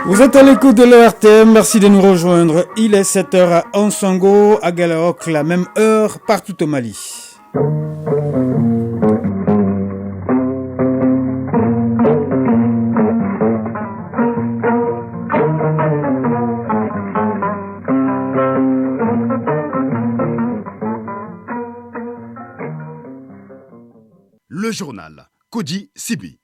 Vous êtes à l'écoute de l'ERTM, merci de nous rejoindre. Il est 7h à Ansongo, à Galaok, la même heure partout au Mali. Le journal Kodi Sibi.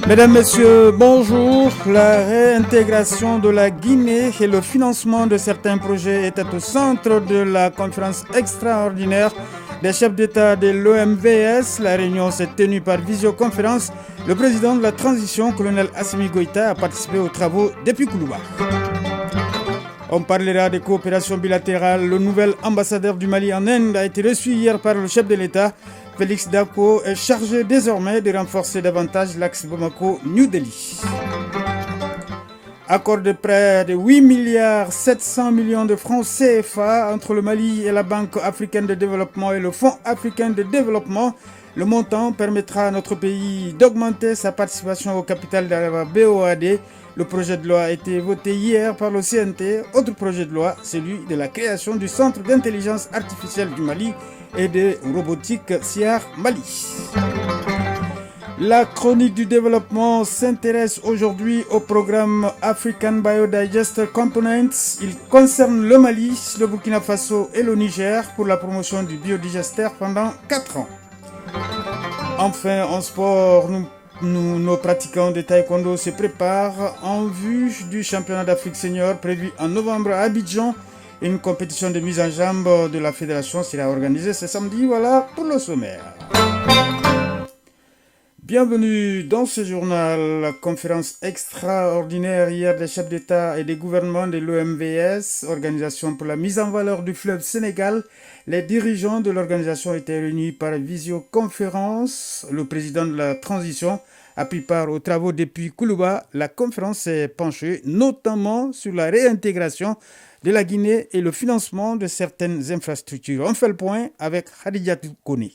Mesdames, Messieurs, bonjour. La réintégration de la Guinée et le financement de certains projets étaient au centre de la conférence extraordinaire des chefs d'État de l'OMVS. La réunion s'est tenue par visioconférence. Le président de la transition, colonel Assimi Goïta, a participé aux travaux depuis Koulouba. On parlera des coopérations bilatérales. Le nouvel ambassadeur du Mali en Inde a été reçu hier par le chef de l'État. Félix Dako est chargé désormais de renforcer davantage l'axe Bamako-New Delhi. Accord de prêt de 8 milliards 700 millions de francs CFA entre le Mali et la Banque africaine de développement et le Fonds africain de développement. Le montant permettra à notre pays d'augmenter sa participation au capital de la BOAD. Le projet de loi a été voté hier par le CNT. Autre projet de loi, celui de la création du Centre d'intelligence artificielle du Mali et de robotique SIAR Mali. La chronique du développement s'intéresse aujourd'hui au programme African Biodigester Components. Il concerne le Mali, le Burkina Faso et le Niger pour la promotion du biodigester pendant 4 ans. Enfin, en sport, nos pratiquants de taekwondo se préparent en vue du championnat d'Afrique senior prévu en novembre à Abidjan. Une compétition de mise en jambe de la fédération sera organisée ce samedi. Voilà pour le sommaire. Bienvenue dans ce journal. La conférence extraordinaire hier des chefs d'État et des gouvernements de l'OMVS, Organisation pour la mise en valeur du fleuve Sénégal. Les dirigeants de l'organisation étaient réunis par visioconférence. Le président de la transition a pris part aux travaux depuis Koulouba. La conférence s'est penchée notamment sur la réintégration de la Guinée et le financement de certaines infrastructures. On fait le point avec Khadijatou Kone.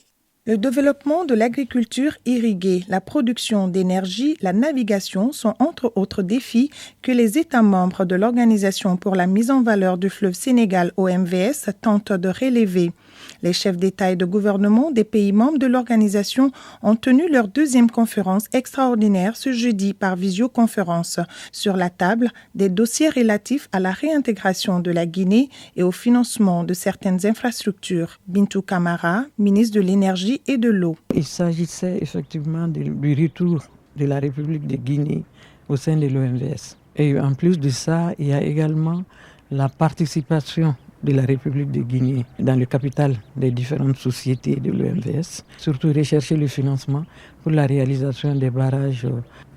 Le développement de l'agriculture irriguée, la production d'énergie, la navigation sont entre autres défis que les États membres de l'Organisation pour la mise en valeur du fleuve Sénégal OMVS tentent de relever. Les chefs d'État et de gouvernement des pays membres de l'organisation ont tenu leur deuxième conférence extraordinaire ce jeudi par visioconférence. Sur la table, des dossiers relatifs à la réintégration de la Guinée et au financement de certaines infrastructures. Bintou Kamara, ministre de l'Énergie et de l'Eau. Il s'agissait effectivement du retour de la République de Guinée au sein de l'OMVS. Et en plus de ça, il y a également la participation de la République de Guinée dans le capital des différentes sociétés de l'OMVS, surtout rechercher le financement pour la réalisation des barrages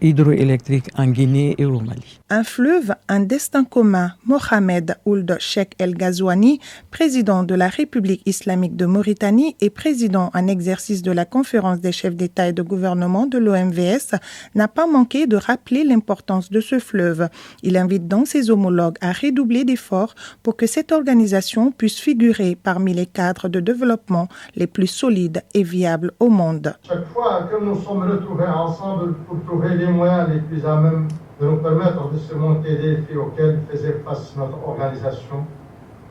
hydroélectriques en Guinée et au Mali. Un fleuve, un destin commun. Mohamed Ould Cheikh El Ghazouani, président de la République islamique de Mauritanie et président en exercice de la conférence des chefs d'État et de gouvernement de l'OMVS, n'a pas manqué de rappeler l'importance de ce fleuve. Il invite donc ses homologues à redoubler d'efforts pour que cette organisation puisse figurer parmi les cadres de développement les plus solides et viables au monde. Chaque fois que nous sommes retrouvés ensemble pour trouver les moyens les plus à même de nous permettre de surmonter les défis auxquels faisait face notre organisation,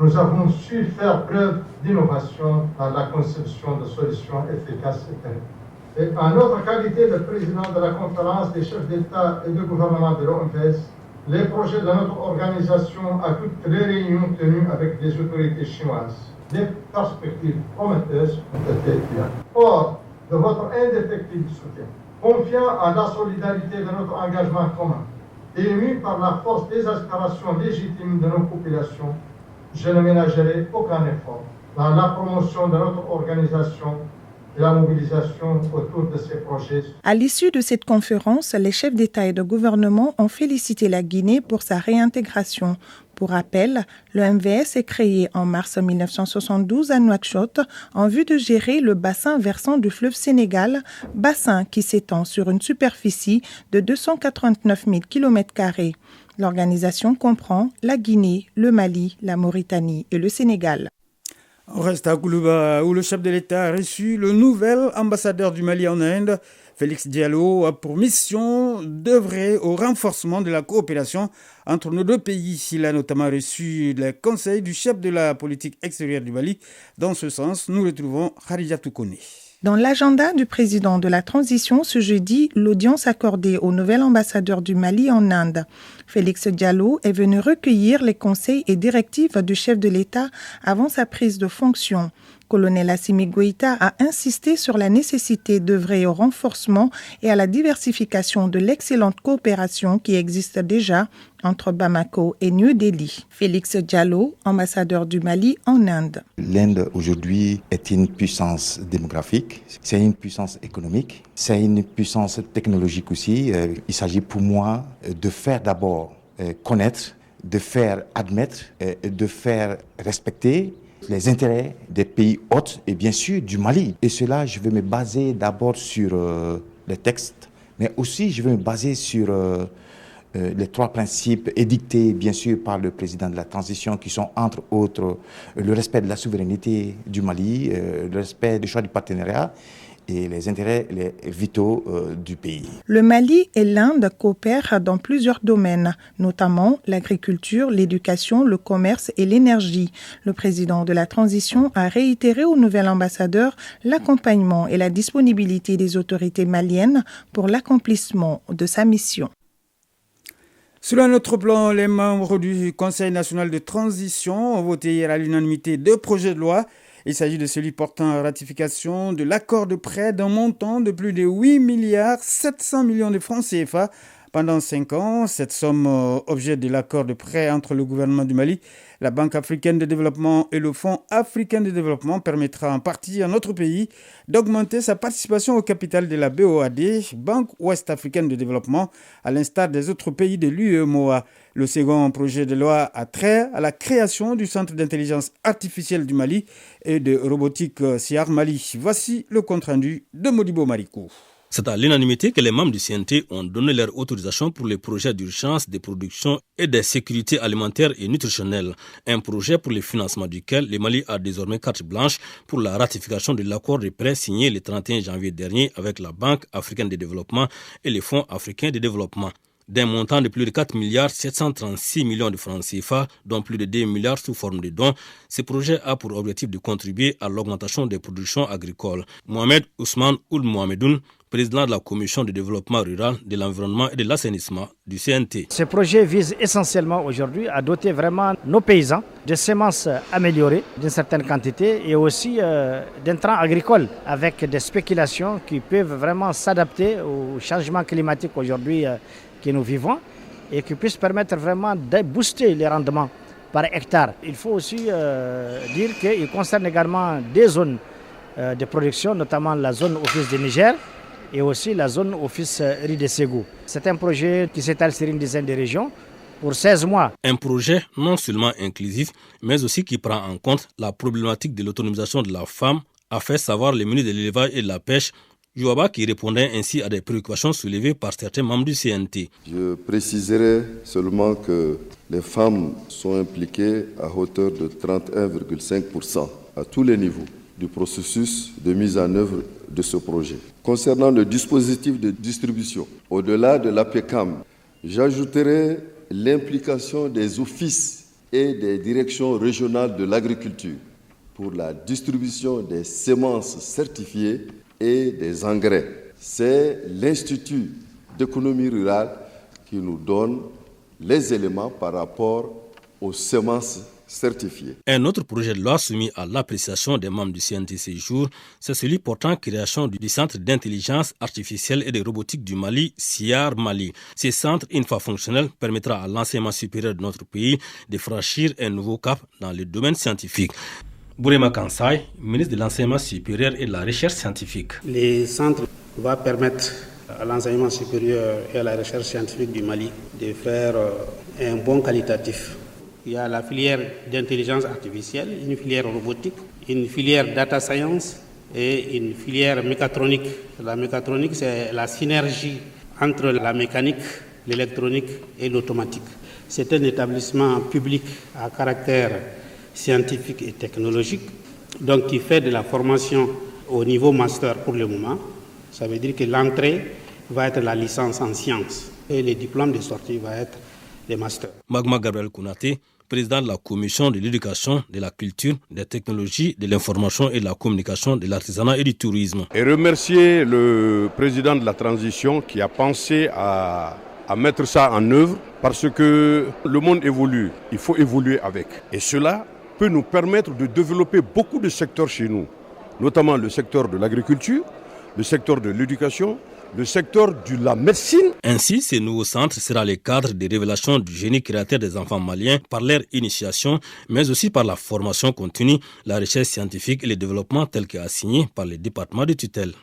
nous avons su faire preuve d'innovation dans la conception de solutions efficaces et pérennes. Et en notre qualité de président de la conférence des chefs d'État et de gouvernement de l'OMVS, les projets de notre organisation à toutes les réunions tenues avec des autorités chinoises, des perspectives prometteuses ont été étudiées. Or, de votre indéfectible soutien, confiant en la solidarité de notre engagement commun et ému par la force des aspirations légitimes de nos populations, je ne ménagerai aucun effort dans la promotion de notre organisation et la mobilisation autour de ces projets. À l'issue de cette conférence, les chefs d'État et de gouvernement ont félicité la Guinée pour sa réintégration. Pour rappel, le MVS est créé en mars 1972 à Nouakchott en vue de gérer le bassin versant du fleuve Sénégal, bassin qui s'étend sur une superficie de 289 000 km². L'organisation comprend la Guinée, le Mali, la Mauritanie et le Sénégal. On reste à Koulouba où le chef de l'État a reçu le nouvel ambassadeur du Mali en Inde. Félix Diallo a pour mission d'œuvrer au renforcement de la coopération entre nos deux pays. Il a notamment reçu les conseils du chef de la politique extérieure du Mali. Dans ce sens, nous retrouvons Khadija Toukone. Dans l'agenda du président de la transition, ce jeudi, l'audience accordée au nouvel ambassadeur du Mali en Inde. Félix Diallo est venu recueillir les conseils et directives du chef de l'État avant sa prise de fonction. Colonel Assimi Goïta a insisté sur la nécessité d'œuvrer au renforcement et à la diversification de l'excellente coopération qui existe déjà entre Bamako et New Delhi. Félix Diallo, ambassadeur du Mali en Inde. L'Inde aujourd'hui est une puissance démographique, c'est une puissance économique, c'est une puissance technologique aussi. Il s'agit pour moi de faire d'abord connaître, de faire admettre, de faire respecter les intérêts des pays hôtes et bien sûr du Mali. Et cela, je vais me baser d'abord sur les textes, mais aussi je vais me baser sur les 3 principes édictés bien sûr par le président de la transition qui sont entre autres le respect de la souveraineté du Mali, le respect du choix du partenariat et les intérêts vitaux du pays. Le Mali et l'Inde coopèrent dans plusieurs domaines, notamment l'agriculture, l'éducation, le commerce et l'énergie. Le président de la transition a réitéré au nouvel ambassadeur l'accompagnement et la disponibilité des autorités maliennes pour l'accomplissement de sa mission. Sur un autre plan, les membres du Conseil national de transition ont voté hier à l'unanimité 2 projets de loi. Il s'agit de celui portant ratification de l'accord de prêt d'un montant de plus de 8,7 milliards de francs CFA pendant 5 ans. Cette somme, objet de l'accord de prêt entre le gouvernement du Mali, la Banque africaine de développement et le Fonds africain de développement, permettra en partie à notre pays d'augmenter sa participation au capital de la BOAD, Banque ouest africaine de développement, à l'instar des autres pays de l'UEMOA. Le second projet de loi a trait à la création du Centre d'intelligence artificielle du Mali et de robotique SIAR Mali. Voici le compte-rendu de Modibo Marikou. C'est à l'unanimité que les membres du CNT ont donné leur autorisation pour les projets d'urgence de production et de sécurité alimentaire et nutritionnelle. Un projet pour le financement duquel le Mali a désormais carte blanche pour la ratification de l'accord de prêt signé le 31 janvier dernier avec la Banque africaine de développement et le Fonds africain de développement. D'un montant de plus de 4,736 milliards de francs CFA, dont plus de 2 milliards sous forme de dons, ce projet a pour objectif de contribuer à l'augmentation des productions agricoles. Mohamed Ousmane Ould Mohamedoun, président de la Commission de développement rural, de l'environnement et de l'assainissement du CNT. Ce projet vise essentiellement aujourd'hui à doter vraiment nos paysans de semences améliorées d'une certaine quantité et aussi d'intrants agricoles avec des spéculations qui peuvent vraiment s'adapter au changement climatique aujourd'hui que nous vivons et qui puissent permettre vraiment de booster les rendements par hectare. Il faut aussi dire qu'il concerne également des zones de production, notamment la zone office de Niger et aussi la zone office riz de Ségou. C'est un projet qui s'étale sur une dizaine de régions pour 16 mois. Un projet non seulement inclusif, mais aussi qui prend en compte la problématique de l'autonomisation de la femme, a fait savoir le ministre de l'élevage et de la pêche, Jouaba, qui répondait ainsi à des préoccupations soulevées par certains membres du CNT. Je préciserai seulement que les femmes sont impliquées à hauteur de 31,5% à tous les niveaux du processus de mise en œuvre de ce projet. Concernant le dispositif de distribution, au-delà de l'APECAM, j'ajouterai l'implication des offices et des directions régionales de l'agriculture pour la distribution des semences certifiées et des engrais. C'est l'Institut d'économie rurale qui nous donne les éléments par rapport aux semences certifiées. Un autre projet de loi soumis à l'appréciation des membres du CNT ces jours, c'est celui portant création du Centre d'intelligence artificielle et de robotique du Mali, SIAR Mali. Ce centre, une fois fonctionnel, permettra à l'enseignement supérieur de notre pays de franchir un nouveau cap dans le domaine scientifique. Bourema Kansai, ministre de l'Enseignement supérieur et de la Recherche scientifique. Les centres vont permettre à l'enseignement supérieur et à la recherche scientifique du Mali de faire un bon qualitatif. Il y a la filière d'intelligence artificielle, une filière robotique, une filière data science et une filière mécatronique. La mécatronique, c'est la synergie entre la mécanique, l'électronique et l'automatique. C'est un établissement public à caractère scientifique et technologique donc qui fait de la formation au niveau master pour le moment. Ça veut dire que l'entrée va être la licence en sciences et les diplômes de sortie va être les masters. Magma Gabriel Kounaté, président de la commission de l'éducation, de la culture, des technologies, de l'information et de la communication, de l'artisanat et du tourisme. Et remercier le président de la transition qui a pensé à mettre ça en œuvre parce que le monde évolue, il faut évoluer avec. Et cela peut nous permettre de développer beaucoup de secteurs chez nous, notamment le secteur de l'agriculture, le secteur de l'éducation, le secteur de la médecine. Ainsi, ce nouveau centre sera le cadre de révélation du génie créateur des enfants maliens par leur initiation, mais aussi par la formation continue, la recherche scientifique et le développement tel qu'assigné par les départements de tutelle.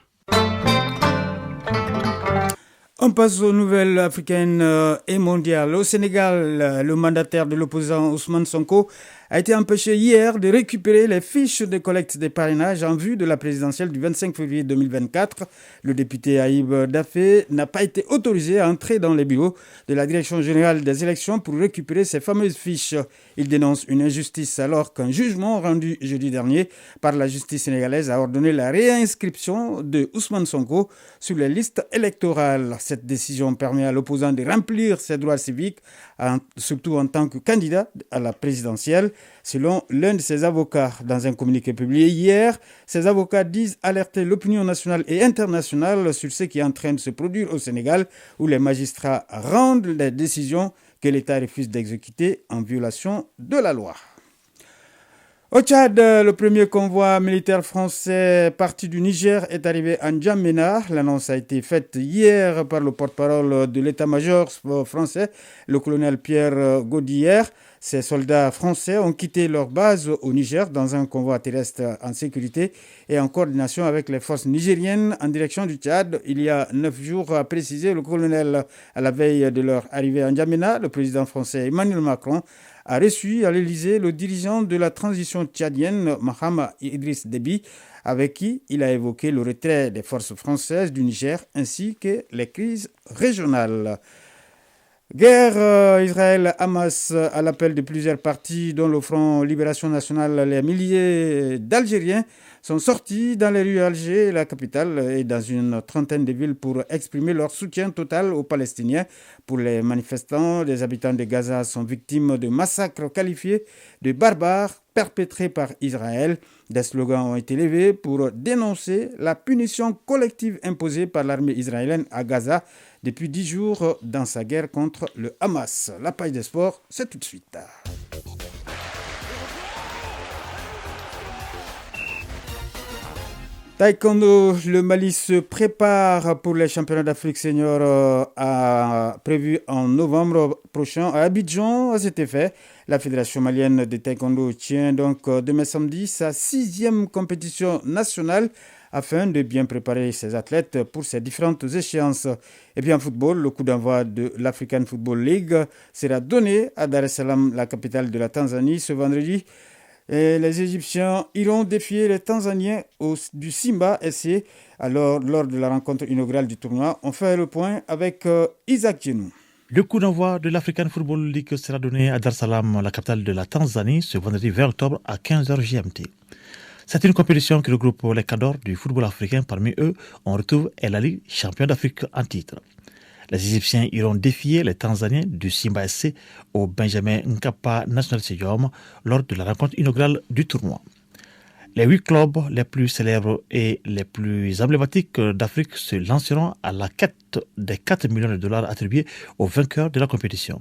On passe aux nouvelles africaines et mondiales. Au Sénégal, le mandataire de l'opposant Ousmane Sonko a été empêché hier de récupérer les fiches de collecte des parrainages en vue de la présidentielle du 25 février 2024. Le député Aïb Dafé n'a pas été autorisé à entrer dans les bureaux de la Direction générale des élections pour récupérer ces fameuses fiches. Il dénonce une injustice alors qu'un jugement rendu jeudi dernier par la justice sénégalaise a ordonné la réinscription de Ousmane Sonko sur les listes électorales. Cette décision permet à l'opposant de remplir ses droits civiques, surtout en tant que candidat à la présidentielle. Selon l'un de ses avocats, dans un communiqué publié hier, ses avocats disent alerter l'opinion nationale et internationale sur ce qui est en train de se produire au Sénégal, où les magistrats rendent des décisions que l'État refuse d'exécuter en violation de la loi. Au Tchad, le premier convoi militaire français parti du Niger est arrivé à N'Djamena. L'annonce a été faite hier par le porte-parole de l'état-major français, le colonel Pierre Gaudière. Ces soldats français ont quitté leur base au Niger dans un convoi terrestre en sécurité et en coordination avec les forces nigériennes en direction du Tchad. Il y a 9 jours, a précisé le colonel. À la veille de leur arrivée à N'Djamena, le président français Emmanuel Macron a reçu à l'Élysée le dirigeant de la transition tchadienne, Mahama Idriss Déby, avec qui il a évoqué le retrait des forces françaises du Niger ainsi que les crises régionales. Guerre Israël-Hamas à l'appel de plusieurs partis dont le Front Libération Nationale. Les milliers d'Algériens sont sortis dans les rues d'Alger, la capitale, et dans une trentaine de villes pour exprimer leur soutien total aux Palestiniens. Pour les manifestants, les habitants de Gaza sont victimes de massacres qualifiés de barbares perpétrés par Israël. Des slogans ont été levés pour dénoncer la punition collective imposée par l'armée israélienne à Gaza depuis 10 jours dans sa guerre contre le Hamas. La page des sports, c'est tout de suite. Taekwondo, le Mali se prépare pour les championnats d'Afrique senior prévus en novembre prochain à Abidjan. À cet effet, la Fédération malienne de Taekwondo tient donc demain samedi sa 6e compétition nationale afin de bien préparer ses athlètes pour ces différentes échéances. Et puis en football, le coup d'envoi de l'African Football League sera donné à Dar es Salaam, la capitale de la Tanzanie, ce vendredi. Et les Égyptiens iront défier les Tanzaniens du Simba SC. Alors, lors de la rencontre inaugurale du tournoi, on fait le point avec Isaac Djenou. Le coup d'envoi de l'African Football League sera donné à Dar es Salaam, la capitale de la Tanzanie, ce vendredi 20 octobre à 15h GMT. C'est une compétition qui regroupe les cadors du football africain. Parmi eux, on retrouve El Ali, champion d'Afrique en titre. Les Égyptiens iront défier les Tanzaniens du Simba SC au Benjamin Mkapa National Stadium lors de la rencontre inaugurale du tournoi. Les 8 clubs les plus célèbres et les plus emblématiques d'Afrique se lanceront à la quête des 4 millions de dollars attribués aux vainqueurs de la compétition.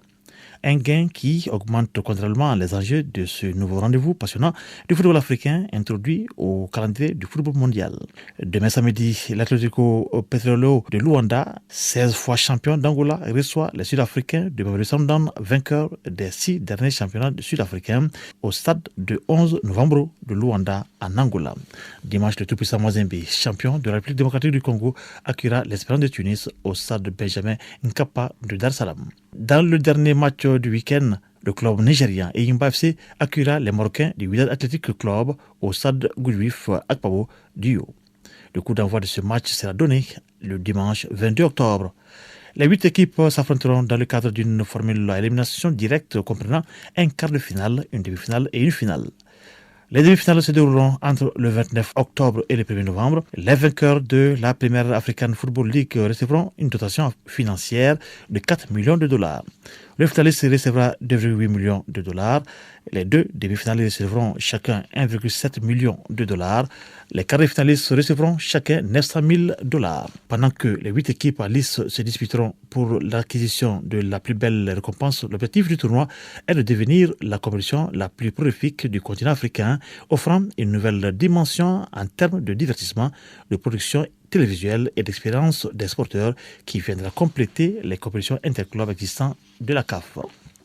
Un gain qui augmente considérablement les enjeux de ce nouveau rendez-vous passionnant du football africain introduit au calendrier du football mondial. Demain samedi, l'Atlético Petrolero de Luanda, 16 fois champion d'Angola, reçoit les Sud-Africains de Mamelodi Sundowns, vainqueurs des 6 derniers championnats sud-africains au stade de 11 novembre de Luanda en Angola. Dimanche, le tout-puissant Mozambique, champion de la République démocratique du Congo, accueillera l'Espérance de Tunis au stade de Benjamin Mkapa de Dar es Salaam. Dans le dernier match du week-end, le club nigérien Enyimba FC accueillera les Marocains du Wydad Athletic Club au stade Goudouif Akpabo du Yo. Le coup d'envoi de ce match sera donné le dimanche 22 octobre. Les 8 équipes s'affronteront dans le cadre d'une formule à élimination directe comprenant un quart de finale, une demi-finale et une finale. Les demi-finales se dérouleront entre le 29 octobre et le 1er novembre. Les vainqueurs de la première African Football League recevront une dotation financière de 4 millions de dollars. Le finaliste recevra 2,8 millions de dollars. Les deux demi-finalistes recevront chacun 1,7 million de dollars. Les quarts de finalistes recevront chacun 900 000 dollars. Pendant que les 8 équipes à lice se disputeront pour l'acquisition de la plus belle récompense, l'objectif du tournoi est de devenir la compétition la plus prolifique du continent africain, offrant une nouvelle dimension en termes de divertissement, de production télévisuelle et d'expérience des sporteurs qui viendra compléter les compétitions interclubs existantes de la CAF.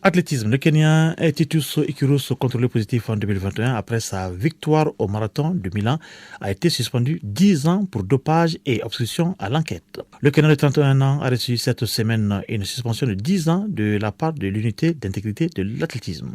Athlétisme, le Kenyan Titus Ikirus, contrôlé positif en 2021 après sa victoire au marathon de Milan, a été suspendu 10 ans pour dopage et obstruction à l'enquête. Le Kenyan de 31 ans a reçu cette semaine une suspension de 10 ans de la part de l'unité d'intégrité de l'athlétisme.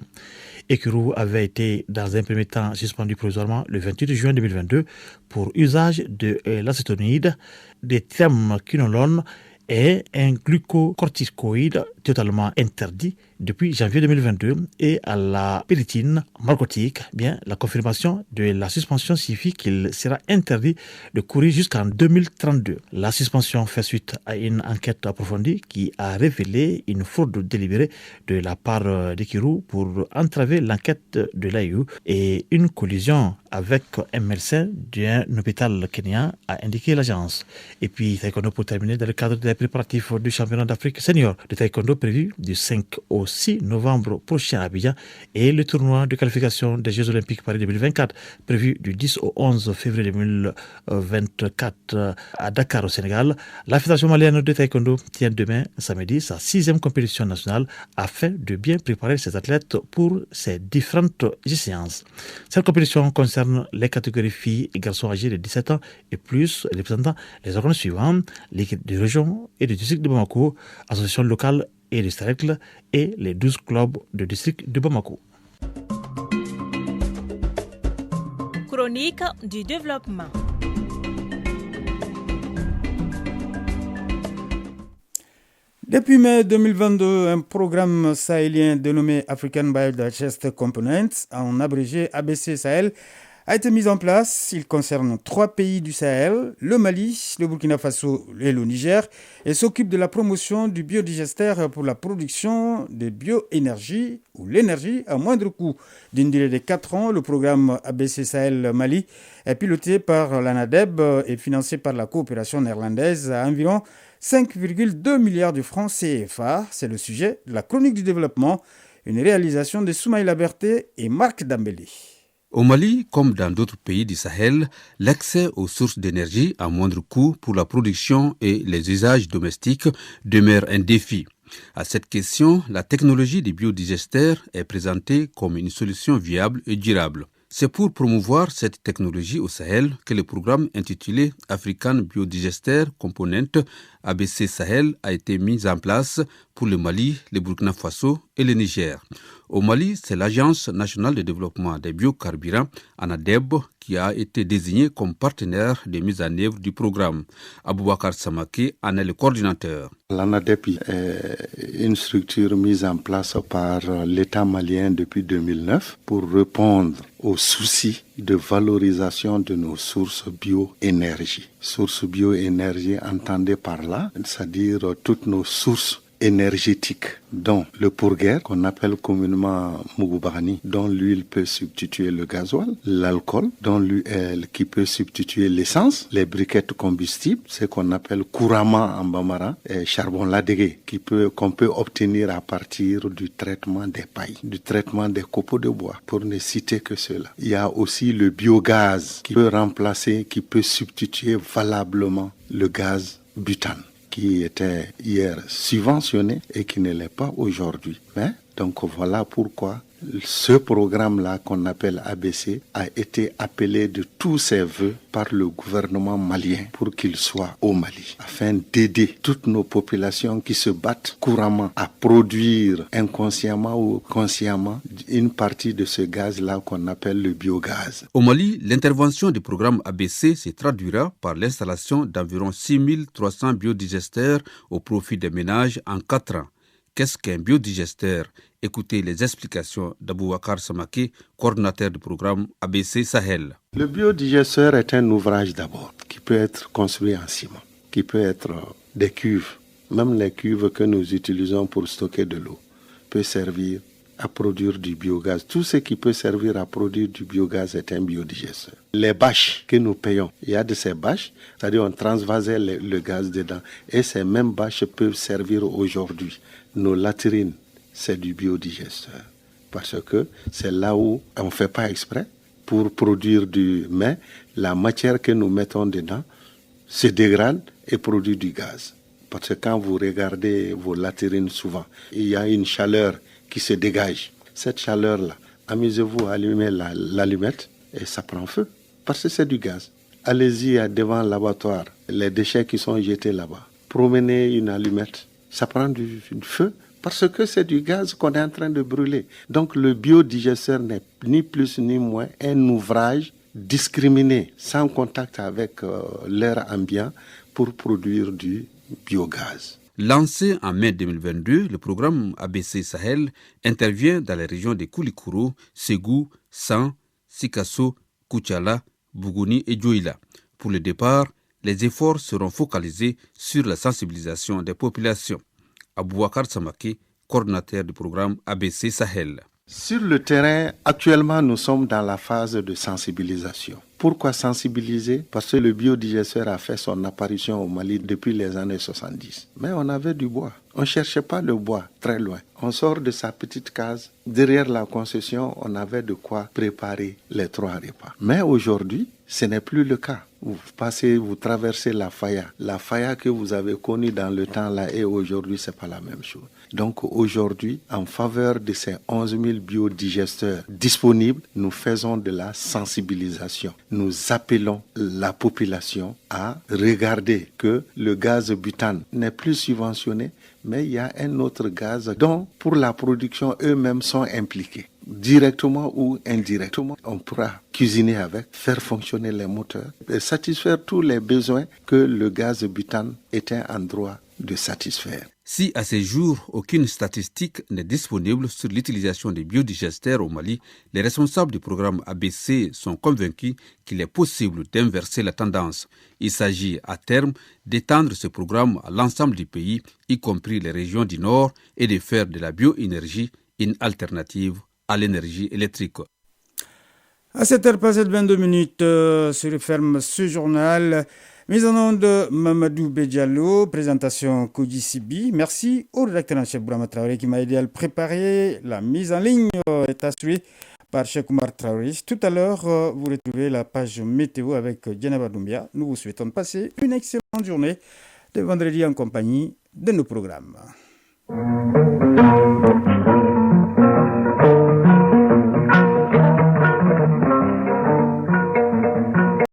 Ikirus avait été dans un premier temps suspendu provisoirement le 28 juin 2022 pour usage de l'acétonide, des triamquinolones et un glucocorticoïde totalement interdit depuis janvier 2022 et à la péritine narcotique, la confirmation de la suspension signifie qu'il sera interdit de courir jusqu'en 2032. La suspension fait suite à une enquête approfondie qui a révélé une fraude délibérée de la part d'Ikirus pour entraver l'enquête de l'AEU et une collision avec un médecin d'un hôpital kenyan, a indiqué l'agence. Et puis, taekwondo pour terminer, dans le cadre des préparatifs du championnat d'Afrique senior de taekwondo prévu du 5 au 6 novembre prochain à Abidjan et le tournoi de qualification des Jeux Olympiques Paris 2024 prévu du 10 au 11 février 2024 à Dakar au Sénégal. La Fédération malienne de taekwondo tient demain, samedi, sa 6e compétition nationale afin de bien préparer ses athlètes pour ces différentes échéances. Cette compétition concerne les catégories filles et garçons âgés de 17 ans et plus, représentant les organes suivants: l'équipe de région et du district de Bamako, association locale et du cercle et les 12 clubs de district de Bamako. Chronique du développement. Depuis mai 2022, un programme sahélien dénommé African Biodiversity Components, en abrégé ABC Sahel, a été mis en place. Il concerne 3 pays du Sahel, le Mali, le Burkina Faso et le Niger, et s'occupe de la promotion du biodigester pour la production de bioénergie ou l'énergie à moindre coût. D'une durée de 4 ans, le programme ABC Sahel Mali est piloté par l'ANADEB et financé par la coopération néerlandaise à environ 5,2 milliards de francs CFA. C'est le sujet de la chronique du développement, une réalisation de Soumaïla Berté et Marc Dambélé. Au Mali, comme dans d'autres pays du Sahel, l'accès aux sources d'énergie à moindre coût pour la production et les usages domestiques demeure un défi. À cette question, la technologie des biodigesters est présentée comme une solution viable et durable. C'est pour promouvoir cette technologie au Sahel que le programme intitulé African Biodigester Component ABC Sahel a été mis en place pour le Mali, le Burkina Faso et le Niger. Au Mali, c'est l'Agence nationale de développement des biocarburants, ANADEB, qui a été désignée comme partenaire de mise en œuvre du programme. Aboubakar Samake en est le coordinateur. L'ANADEB est une structure mise en place par l'État malien depuis 2009 pour répondre aux soucis de valorisation de nos sources bioénergie. Sources bioénergie, entendez par là, c'est-à-dire toutes nos sources énergétiques, dont le pourguer, qu'on appelle communément Mougoubani, dont l'huile peut substituer le gasoil, l'alcool, dont l'huile qui peut substituer l'essence, les briquettes combustibles, ce qu'on appelle couramment en bambara, et charbon ladégué, qu'on peut obtenir à partir du traitement des pailles, du traitement des copeaux de bois, pour ne citer que cela. Il y a aussi le biogaz qui peut remplacer, qui peut substituer valablement le gaz butane, qui était hier subventionné et qui ne l'est pas aujourd'hui. Donc voilà pourquoi ce programme-là qu'on appelle ABC a été appelé de tous ses voeux par le gouvernement malien pour qu'il soit au Mali, afin d'aider toutes nos populations qui se battent couramment à produire inconsciemment ou consciemment une partie de ce gaz-là qu'on appelle le biogaz. Au Mali, l'intervention du programme ABC se traduira par l'installation d'environ 6300 biodigesteurs au profit des ménages en 4 ans. Qu'est-ce qu'un biodigesteur? Écoutez les explications d'Aboubacar Samake, coordinateur du programme ABC Sahel. Le biodigesteur est un ouvrage d'abord qui peut être construit en ciment, qui peut être des cuves. Même les cuves que nous utilisons pour stocker de l'eau peut servir à produire du biogaz. Tout ce qui peut servir à produire du biogaz est un biodigesteur. Les bâches que nous payons, il y a de ces bâches, c'est-à-dire on transvasait le gaz dedans. Et ces mêmes bâches peuvent servir aujourd'hui. Nos latrines, c'est du biodigesteur. Parce que c'est là où on ne fait pas exprès pour produire mais la matière que nous mettons dedans se dégrade et produit du gaz. Parce que quand vous regardez vos latrines souvent, il y a une chaleur qui se dégage. Cette chaleur-là, amusez-vous à allumer l'allumette et ça prend feu. Parce que c'est du gaz. Allez-y devant l'abattoir, les déchets qui sont jetés là-bas. Promenez une allumette, ça prend du feu. Parce que c'est du gaz qu'on est en train de brûler. Donc le biodigesteur n'est ni plus ni moins un ouvrage discriminé, sans contact avec l'air ambiant pour produire du biogaz. Lancé en mai 2022, le programme ABC Sahel intervient dans les régions de Koulikoro, Ségou, San, Sikasso, Koutiala, Bougouni et Djouila. Pour le départ, les efforts seront focalisés sur la sensibilisation des populations. Aboubacar Samake, coordinateur du programme ABC Sahel. Sur le terrain, actuellement, nous sommes dans la phase de sensibilisation. Pourquoi sensibiliser? Parce que le biodigesteur a fait son apparition au Mali depuis les années 70. Mais on avait du bois. On ne cherchait pas le bois très loin. On sort de sa petite case. Derrière la concession, on avait de quoi préparer les 3 repas. Mais aujourd'hui, ce n'est plus le cas. Vous traversez la Faya. La Faya que vous avez connue dans le temps là et aujourd'hui, c'est pas la même chose. Donc aujourd'hui, en faveur de ces 11 000 biodigesteurs disponibles, nous faisons de la sensibilisation. Nous appelons la population à regarder que le gaz butane n'est plus subventionné, mais il y a un autre gaz dont pour la production eux-mêmes sont impliqués. Directement ou indirectement, on pourra cuisiner avec, faire fonctionner les moteurs et satisfaire tous les besoins que le gaz butane était en droit de satisfaire. Si à ce jour, aucune statistique n'est disponible sur l'utilisation des biodigesteurs au Mali, les responsables du programme ABC sont convaincus qu'il est possible d'inverser la tendance. Il s'agit à terme d'étendre ce programme à l'ensemble du pays, y compris les régions du Nord, et de faire de la bioénergie une alternative à l'énergie électrique. À 7h22 se referme ce journal. Mise en onde de Mamadou Bédialo, présentation Koji Sibi. Merci au rédacteur en chef Bourama Traoré qui m'a aidé à le préparer. La mise en ligne est assurée par Cheikh Oumar Traoré. Tout à l'heure, vous retrouvez la page météo avec Djenaba Doumbia. Nous vous souhaitons de passer une excellente journée de vendredi en compagnie de nos programmes.